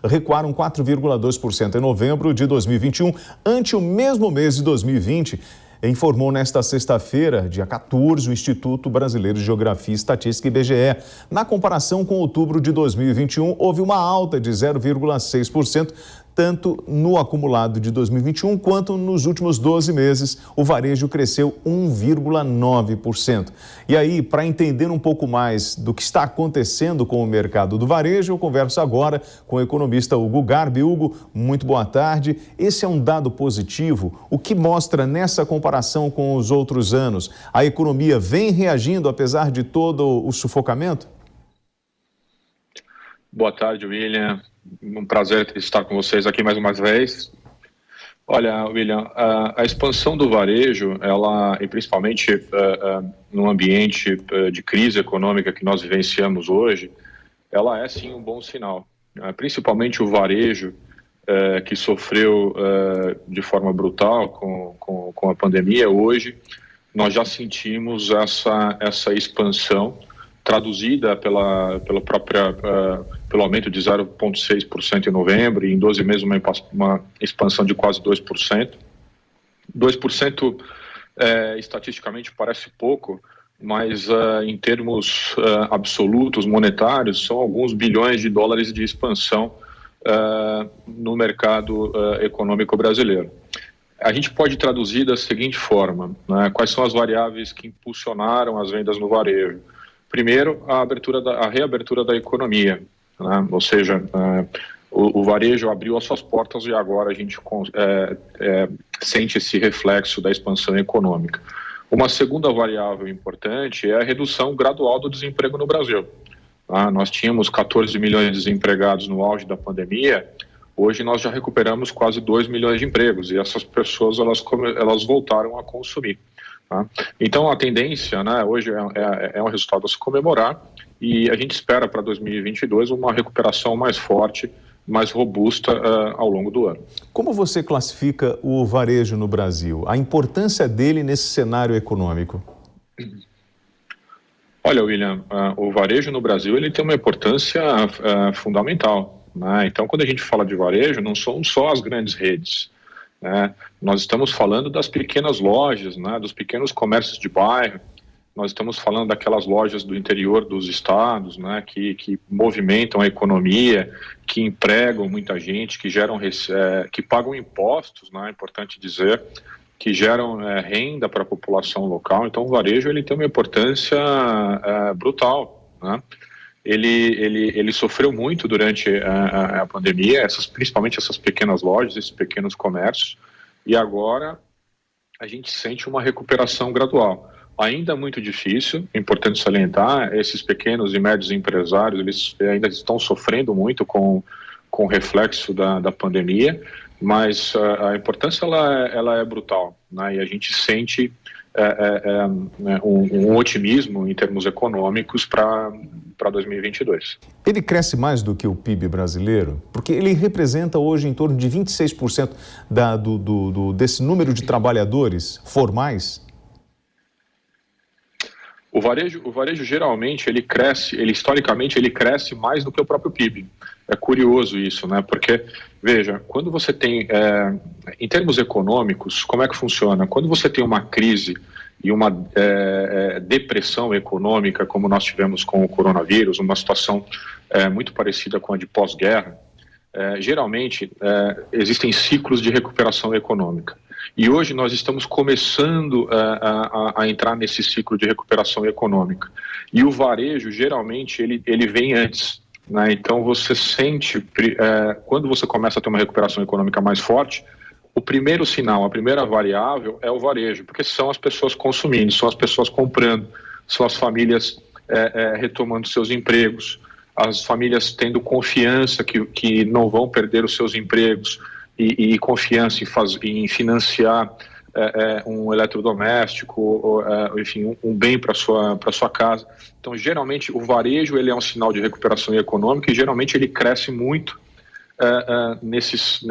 recuaram 4,2% em novembro de 2021, ante o mesmo mês de 2020, informou nesta sexta-feira, dia 14, o Instituto Brasileiro de Geografia e Estatística, IBGE. Na comparação com outubro de 2021, houve uma alta de 0,6%, tanto no acumulado de 2021 quanto nos últimos 12 meses. O varejo cresceu 1,9%. E aí, para entender um pouco mais do que está acontecendo com o mercado do varejo, eu converso agora com o economista Hugo Garbi. Hugo, muito boa tarde. Esse é um dado positivo. O que mostra nessa comparação com os outros anos? A economia vem reagindo apesar de todo o sufocamento? Boa tarde, William. Um prazer estar com vocês aqui mais uma vez. Olha, William, a expansão do varejo, ela, e principalmente no ambiente de crise econômica que nós vivenciamos hoje, ela é sim um bom sinal. Principalmente o varejo, que sofreu de forma brutal com a pandemia, hoje nós já sentimos essa expansão traduzida pelo aumento de 0,6% em novembro, e em 12 meses uma expansão de quase 2%. 2% estatisticamente parece pouco, mas em termos absolutos, monetários, são alguns bilhões de dólares de expansão no mercado econômico brasileiro. A gente pode traduzir da seguinte forma, né? Quais são as variáveis que impulsionaram as vendas no varejo? Primeiro, a reabertura da economia, né? Ou seja, o varejo abriu as suas portas e agora a gente sente esse reflexo da expansão econômica. Uma segunda variável importante é a redução gradual do desemprego no Brasil. Nós tínhamos 14 milhões de desempregados no auge da pandemia, hoje nós já recuperamos quase 2 milhões de empregos e essas pessoas elas voltaram a consumir. Então a tendência, né, hoje é um resultado a se comemorar e a gente espera para 2022 uma recuperação mais forte, mais robusta ao longo do ano. Como você classifica o varejo no Brasil? A importância dele nesse cenário econômico? Olha, William, o varejo no Brasil ele tem uma importância fundamental, né? Então quando a gente fala de varejo, não são só as grandes redes. Nós estamos falando das pequenas lojas, né, dos pequenos comércios de bairro, nós estamos falando daquelas lojas do interior dos estados, né, que movimentam a economia, que empregam muita gente, que geram, que pagam impostos, né, é importante dizer, que geram renda para a população local. Então o varejo ele tem uma importância brutal, né? Ele sofreu muito durante a pandemia, principalmente essas pequenas lojas, esses pequenos comércios, e agora a gente sente uma recuperação gradual. Ainda muito difícil, importante salientar, esses pequenos e médios empresários, eles ainda estão sofrendo muito com o reflexo da pandemia, mas a importância ela é brutal, né? E a gente sente um otimismo em termos econômicos para 2022. Ele cresce mais do que o PIB brasileiro? Porque ele representa hoje em torno de 26% desse número de trabalhadores formais? O varejo geralmente historicamente ele cresce mais do que o próprio PIB. É curioso isso, né? Porque, veja, quando você tem, em termos econômicos, como é que funciona? Quando você tem uma crise e uma depressão econômica, como nós tivemos com o coronavírus, uma situação muito parecida com a de pós-guerra, geralmente existem ciclos de recuperação econômica. E hoje nós estamos começando a entrar nesse ciclo de recuperação econômica. E o varejo, geralmente, ele vem antes, né? Então você sente, quando você começa a ter uma recuperação econômica mais forte, o primeiro sinal, a primeira variável é o varejo, porque são as pessoas consumindo, são as pessoas comprando, são as famílias retomando seus empregos, as famílias tendo confiança que não vão perder os seus empregos e confiança em financiar um eletrodoméstico, enfim, um bem para sua casa. Então, geralmente, o varejo ele é um sinal de recuperação econômica e geralmente ele cresce muito nesses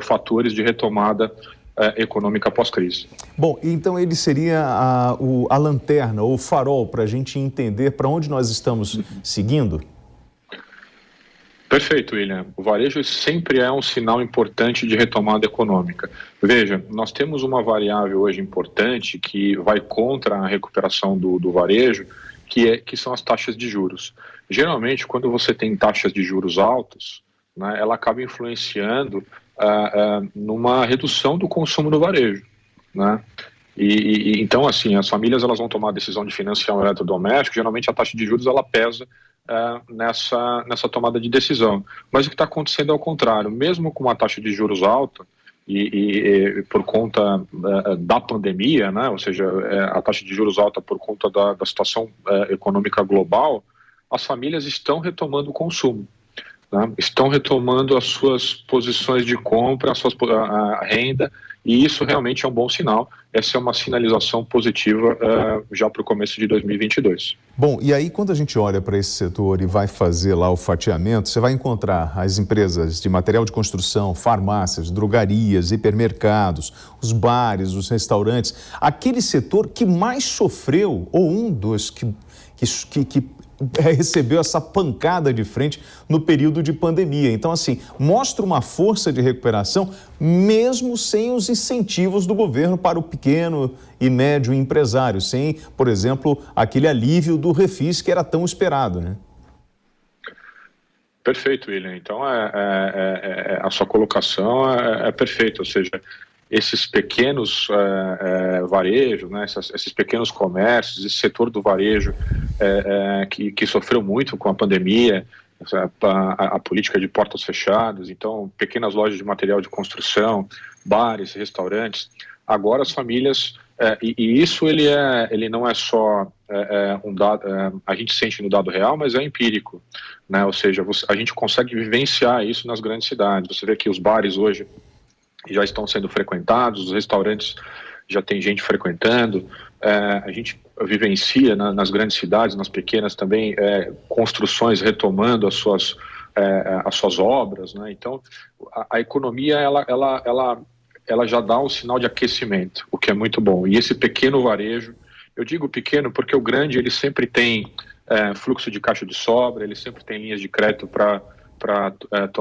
fatores de retomada econômica pós-crise. Bom, então ele seria a lanterna ou o farol para a gente entender para onde nós estamos seguindo? Perfeito, William. O varejo sempre é um sinal importante de retomada econômica. Veja, nós temos uma variável hoje importante que vai contra a recuperação do varejo, que são as taxas de juros. Geralmente, quando você tem taxas de juros altas, né, ela acaba influenciando numa redução do consumo do varejo, né? Então, assim, as famílias elas vão tomar a decisão de financiar um eletrodoméstico, geralmente a taxa de juros ela pesa nessa tomada de decisão. Mas o que está acontecendo é o contrário. Mesmo com uma taxa de juros alta, e por conta da pandemia, né, ou seja, a taxa de juros alta por conta da situação econômica global, as famílias estão retomando o consumo, né, estão retomando as suas posições de compra, a renda, e isso realmente é um bom sinal. Essa é uma sinalização positiva já para o começo de 2022. Bom, e aí quando a gente olha para esse setor e vai fazer lá o fatiamento, você vai encontrar as empresas de material de construção, farmácias, drogarias, hipermercados, os bares, os restaurantes, aquele setor que mais sofreu, ou um dos que recebeu essa pancada de frente no período de pandemia. Então, assim, mostra uma força de recuperação mesmo sem os incentivos do governo para o pequeno e médio empresário, sem, por exemplo, aquele alívio do refis que era tão esperado, né? Perfeito, William. Então, a sua colocação é perfeita, ou seja, esses pequenos varejos, né, esses pequenos comércios, esse setor do varejo que sofreu muito com a pandemia, a política de portas fechadas, então pequenas lojas de material de construção, bares, restaurantes, agora as famílias, e isso ele não é só um dado, a gente sente no dado real, mas é empírico, né, ou seja, a gente consegue vivenciar isso nas grandes cidades. Você vê que os bares hoje já estão sendo frequentados, os restaurantes já tem gente frequentando, a gente vivencia nas grandes cidades, nas pequenas também, construções retomando as suas obras, né? Então, a economia, ela já dá um sinal de aquecimento, o que é muito bom. E esse pequeno varejo, eu digo pequeno porque o grande, ele sempre tem fluxo de caixa de sobra, ele sempre tem linhas de crédito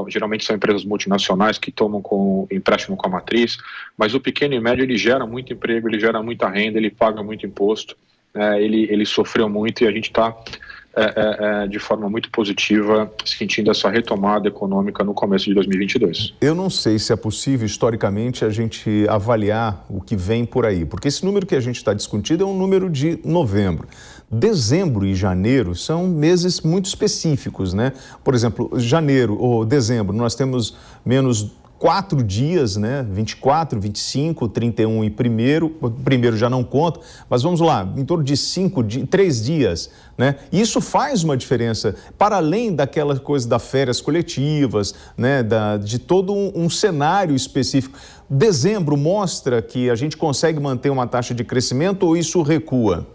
geralmente são empresas multinacionais que tomam empréstimo com a matriz, mas o pequeno e médio ele gera muito emprego, ele gera muita renda, ele paga muito imposto, ele sofreu muito e a gente está de forma muito positiva sentindo essa retomada econômica no começo de 2022. Eu não sei se é possível historicamente a gente avaliar o que vem por aí, porque esse número que a gente está discutindo é um número de novembro. Dezembro e janeiro são meses muito específicos, né? Por exemplo, janeiro ou dezembro nós temos menos 4 dias, né? 24, 25, 31 e primeiro já não conta, mas vamos lá, em torno de 3 dias, né? Isso faz uma diferença, para além daquela coisa das férias coletivas, né? De todo um cenário específico. Dezembro mostra que a gente consegue manter uma taxa de crescimento ou isso recua?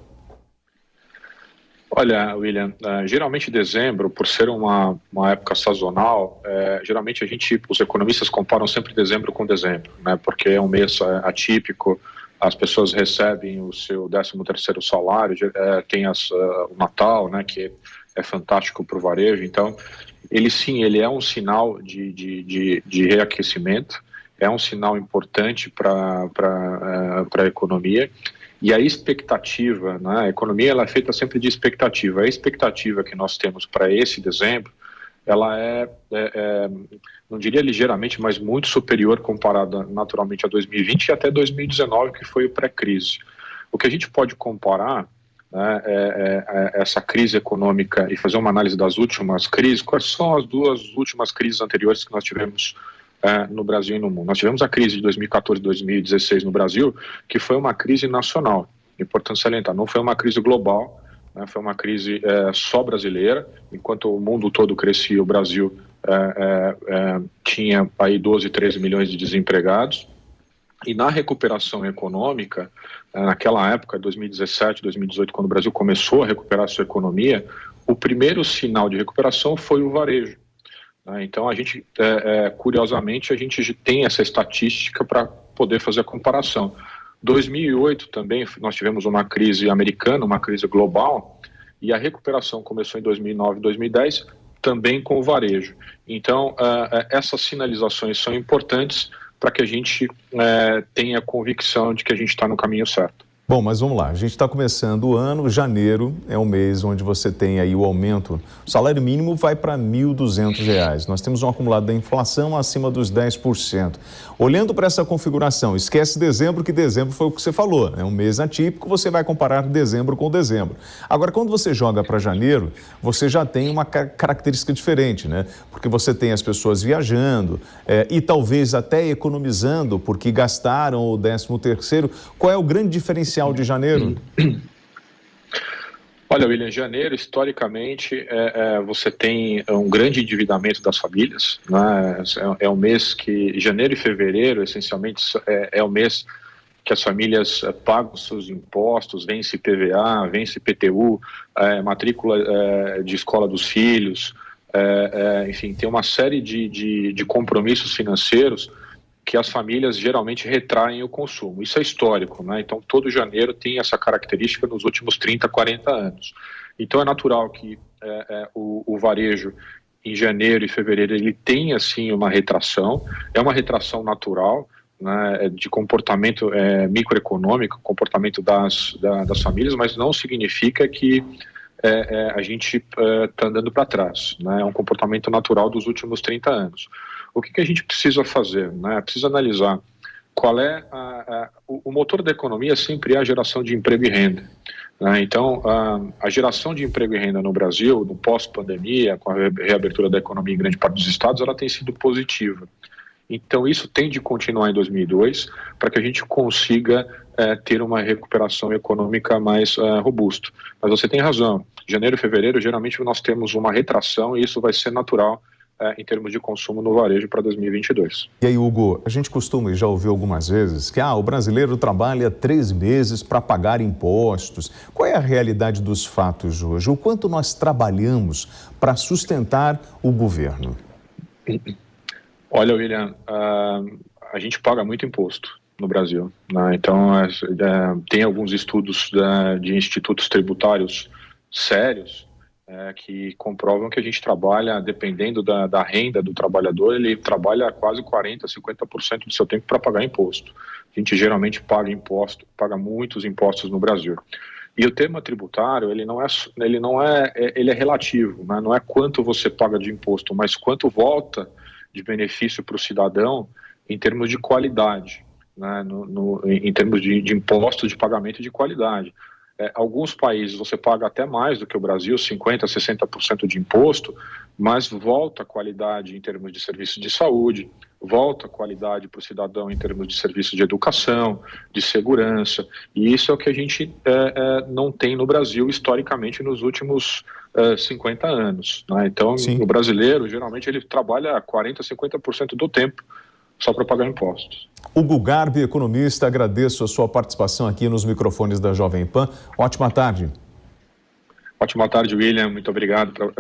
Olha, William, geralmente dezembro, por ser uma época sazonal, geralmente os economistas comparam sempre dezembro com dezembro, né? Porque é um mês atípico, as pessoas recebem o seu 13º salário, tem o Natal, né? Que é fantástico para o varejo. Então, ele é um sinal de reaquecimento, é um sinal importante para a economia. E a expectativa, né, a economia ela é feita sempre de expectativa. A expectativa que nós temos para esse dezembro, ela não diria ligeiramente, mas muito superior comparada naturalmente a 2020 e até 2019, que foi o pré-crise. O que a gente pode comparar, né, essa crise econômica e fazer uma análise das últimas crises, quais são as duas últimas crises anteriores que nós tivemos no Brasil e no mundo. Nós tivemos a crise de 2014 e 2016 no Brasil, que foi uma crise nacional. Importante salientar, não foi uma crise global, né, foi uma crise só brasileira. Enquanto o mundo todo crescia, o Brasil tinha aí 12, 13 milhões de desempregados. E na recuperação econômica, naquela época, 2017, 2018, quando o Brasil começou a recuperar a sua economia, o primeiro sinal de recuperação foi o varejo. Então, a gente, curiosamente, a gente tem essa estatística para poder fazer a comparação. 2008 também, nós tivemos uma crise americana, uma crise global, e a recuperação começou em 2009, 2010, também com o varejo. Então, essas sinalizações são importantes para que a gente tenha convicção de que a gente está no caminho certo. Bom, mas vamos lá, a gente está começando o ano, janeiro é um mês onde você tem aí o aumento, o salário mínimo vai para R$ 1.200, nós temos um acumulado da inflação acima dos 10%. Olhando para essa configuração, esquece dezembro, que dezembro foi o que você falou, é um mês atípico, você vai comparar dezembro com dezembro. Agora, quando você joga para janeiro, você já tem uma característica diferente, né? Porque você tem as pessoas viajando e talvez até economizando, porque gastaram o 13º. Qual é o grande diferencial de janeiro? Olha, William, janeiro, historicamente, você tem um grande endividamento das famílias, né? É um mês que, janeiro e fevereiro, essencialmente, é o mês que as famílias pagam seus impostos, vence PVA, vence IPTU, matrícula de escola dos filhos, enfim, tem uma série de compromissos financeiros que as famílias geralmente retraem o consumo. Isso é histórico, né? Então, todo janeiro tem essa característica nos últimos 30, 40 anos. Então, é natural que o varejo, em janeiro e fevereiro, ele tenha, assim, uma retração. É uma retração natural, né, de comportamento microeconômico, comportamento das famílias, mas não significa que a gente está andando para trás, né? É um comportamento natural dos últimos 30 anos. O que a gente precisa fazer, né? Precisa analisar qual é o motor da economia, sempre é a geração de emprego e renda, né? Então, a geração de emprego e renda no Brasil, no pós-pandemia, com a reabertura da economia em grande parte dos estados, ela tem sido positiva. Então, isso tem de continuar em 2002 para que a gente consiga ter uma recuperação econômica mais robusta. Mas você tem razão, janeiro e fevereiro, geralmente nós temos uma retração e isso vai ser natural em termos de consumo no varejo para 2022. E aí, Hugo, a gente costuma e já ouviu algumas vezes que o brasileiro trabalha 3 meses para pagar impostos. Qual é a realidade dos fatos hoje? O quanto nós trabalhamos para sustentar o governo? Olha, William, a gente paga muito imposto no Brasil, né? Então, tem alguns estudos de institutos tributários sérios que comprovam que a gente trabalha, dependendo da renda do trabalhador, ele trabalha quase 40%, 50% do seu tempo para pagar imposto. A gente geralmente paga imposto, paga muitos impostos no Brasil. E o tema tributário, ele é relativo, né? Não é quanto você paga de imposto, mas quanto volta de benefício para o cidadão em termos de qualidade, né? Em termos de impostos de pagamento de qualidade. Alguns países você paga até mais do que o Brasil, 50%, 60% de imposto, mas volta a qualidade em termos de serviços de saúde, volta a qualidade para o cidadão em termos de serviços de educação, de segurança, e isso é o que a gente não tem no Brasil historicamente nos últimos 50 anos, né? Então, o brasileiro, geralmente, ele trabalha 40%, 50% do tempo só para pagar impostos. Hugo Garbi, economista, agradeço a sua participação aqui nos microfones da Jovem Pan. Ótima tarde. Ótima tarde, William. Muito obrigado